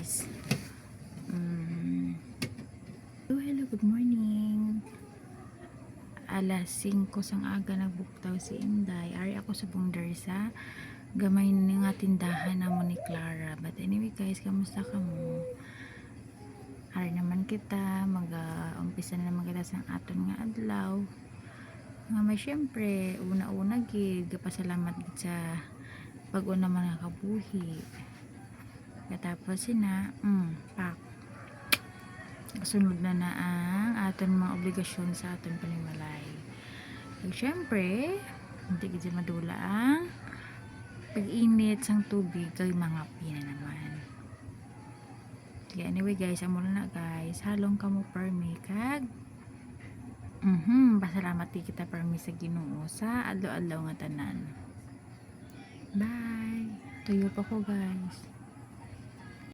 guys. Hello, good morning. Alas 5 sang aga nagbuktaw si Inday. Ari ako sa Bungdarsa. Gamay nga tindahan namon ni Clara. But anyway guys, kamusta ka mo? Ari naman kita, mag-umpisa na naman kita sa aton nga adlaw. Nga may syempre, una-una gid, pasalamat gid sa pag-una man nga kabuhi. Katapos sina, pak. Sunod na ang aton mga obligasyon sa aton panimalay. So, syempre, hindi gid madula ang pag-init sang tubig kay mga pina naman. Okay, anyway guys, amo na guys. Halong kamo permi kag pasalamat kita permi sa Ginoo sa adlaw-adlaw nga tanan. Bye. Tuyo pa ko guys.